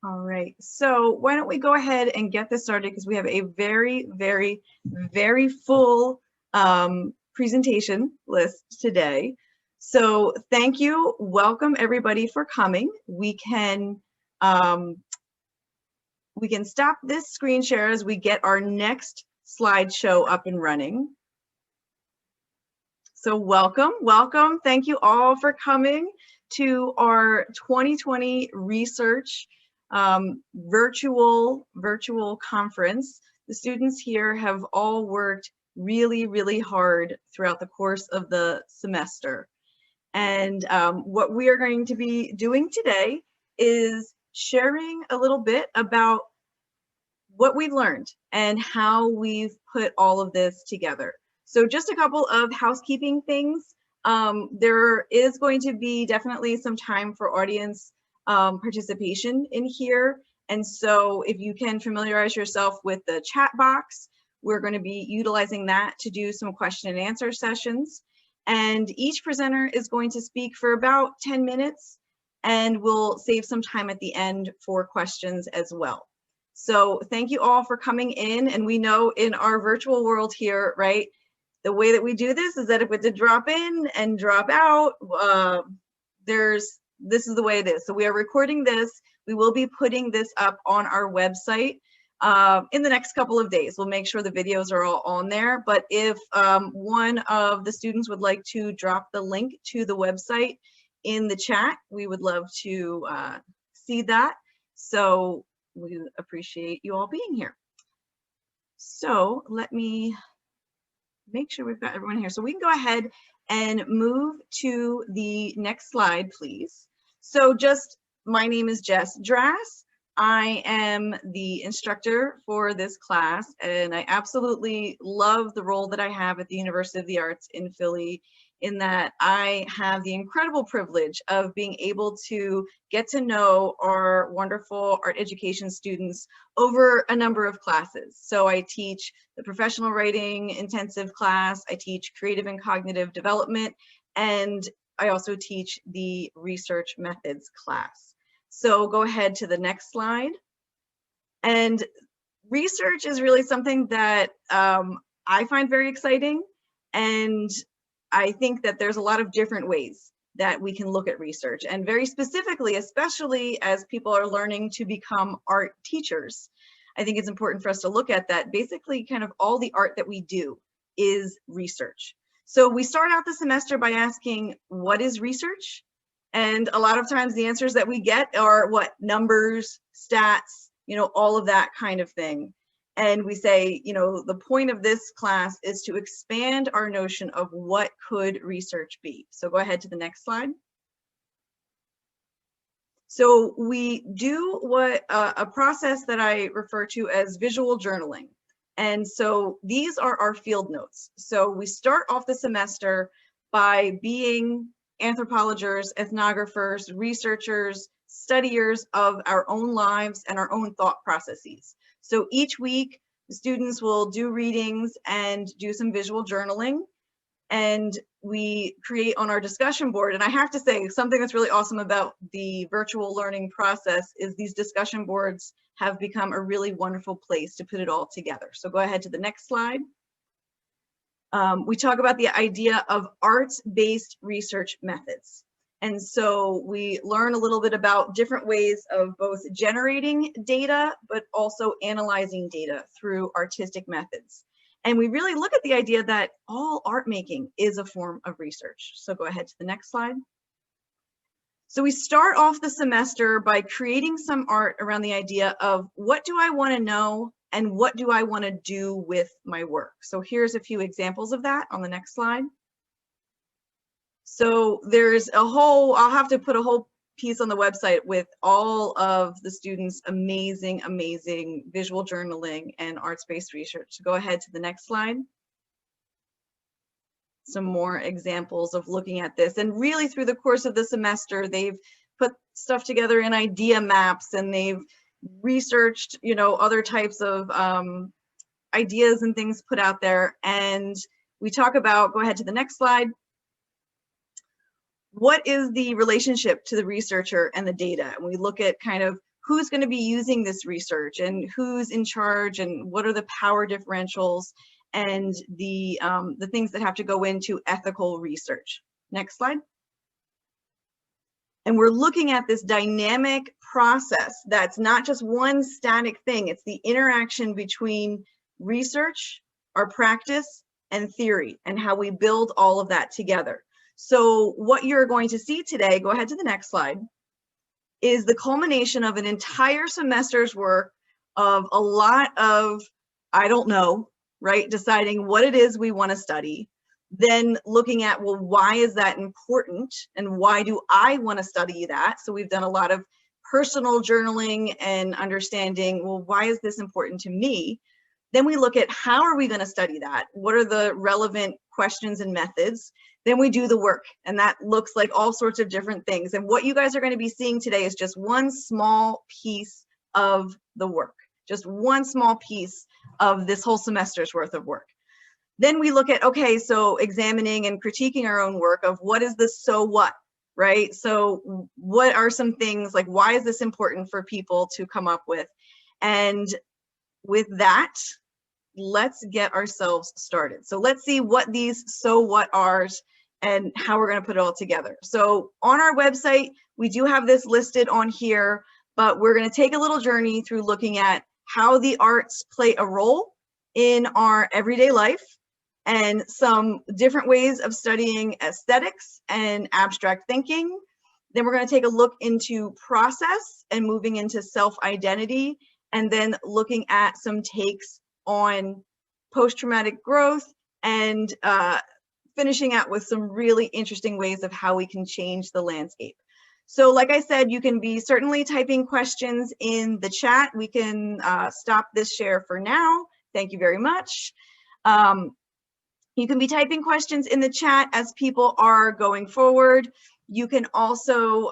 All right, so why don't we go ahead and get this started because we have a very full presentation list today. So thank you, welcome everybody for coming. We can stop this screen share as we get our next slideshow up and running. So welcome. Thank you all for coming to our 2020 reSearch virtual conference. The students here have all worked really hard throughout the course of the semester. And what we are going to be doing today is sharing a little bit about what we've learned and how we've put all of this together. So just a couple of housekeeping things. There is going to be definitely some time for audience participation in here. And so if you can familiarize yourself with the chat box, we're going to be utilizing that to do some question and answer sessions. And each presenter is going to speak for about 10 minutes, and we'll save some time at the end for questions as well. So thank you all for coming in. And we know in our virtual world here, right, the way that we do this is that if it's a drop in and drop out, this is the way it is. So we are recording this. We will be putting this up on our website in the next couple of days. We'll make sure the videos are all on there. But if one of the students would like to drop the link to the website in the chat, we would love to see that. So we appreciate you all being here. So let me make sure we've got everyone here. So we can go ahead and move to the next slide, please. So my name is Jess Drass. I am the instructor for this class, and I absolutely love the role that I have at the University of the Arts in Philly, in that I have the incredible privilege of being able to get to know our wonderful art education students over a number of classes. So I teach the professional writing intensive class, I teach creative and cognitive development, and I also teach the research methods class. So go ahead to the next slide. And research is really something that I find very exciting, and I think that there's a lot of different ways that we can look at research, and very specifically, especially as people are learning to become art teachers, I think it's important for us to look at that. Basically, kind of all the art that we do is research. So we start out the semester by asking, what is research? And a lot of times the answers that we get are what? Numbers, stats, all of that kind of thing. And we say, the point of this class is to expand our notion of what could research be. So go ahead to the next slide. So we do a process that I refer to as visual journaling. And so these are our field notes. So we start off the semester by being anthropologists, ethnographers, researchers, studiers of our own lives and our own thought processes. So each week, the students will do readings and do some visual journaling, and we create on our discussion board. And I have to say, something that's really awesome about the virtual learning process is these discussion boards have become a really wonderful place to put it all together. So go ahead to the next slide. We talk about the idea of arts-based research methods. And so we learn a little bit about different ways of both generating data, but also analyzing data through artistic methods. And we really look at the idea that all art making is a form of research. So go ahead to the next slide. So we start off the semester by creating some art around the idea of what do I want to know and what do I want to do with my work. So here's a few examples of that on the next slide. So there's I'll have to put a whole piece on the website with all of the students' amazing visual journaling and arts-based research. So go ahead to the next slide. Some more examples of looking at this. And really through the course of the semester, they've put stuff together in idea maps, and they've researched, other types of ideas and things put out there. And we talk about, go ahead to the next slide, what is the relationship to the researcher and the data? And we look at kind of who's going to be using this research and who's in charge and what are the power differentials and the things that have to go into ethical research. Next slide. And we're looking at this dynamic process that's not just one static thing. It's the interaction between research, our practice, and theory, and how we build all of that together. So what you're going to see today, go ahead to the next slide, is the culmination of an entire semester's work of a lot of, I don't know, right? Deciding what it is we want to study, then looking at, well, why is that important? And why do I want to study that? So we've done a lot of personal journaling and understanding, well, why is this important to me? Then we look at how are we going to study that? What are the relevant questions and methods? Then we do the work, and that looks like all sorts of different things. And what you guys are going to be seeing today is just one small piece of the work, just one small piece of this whole semester's worth of work. Then we look at, okay, so examining and critiquing our own work of what is the so what, right? So what are some things, like why is this important for people to come up with? And with that, let's get ourselves started. So let's see what these so what are and how we're going to put it all together. So on our website, we do have this listed on here, but we're going to take a little journey through looking at how the arts play a role in our everyday life and some different ways of studying aesthetics and abstract thinking. Then we're going to take a look into process and moving into self-identity, and then looking at some takes on post-traumatic growth and finishing out with some really interesting ways of how we can change the landscape. So like I said, you can be certainly typing questions in the chat. We can stop this share for now. Thank you very much. You can be typing questions in the chat as people are going forward. You can also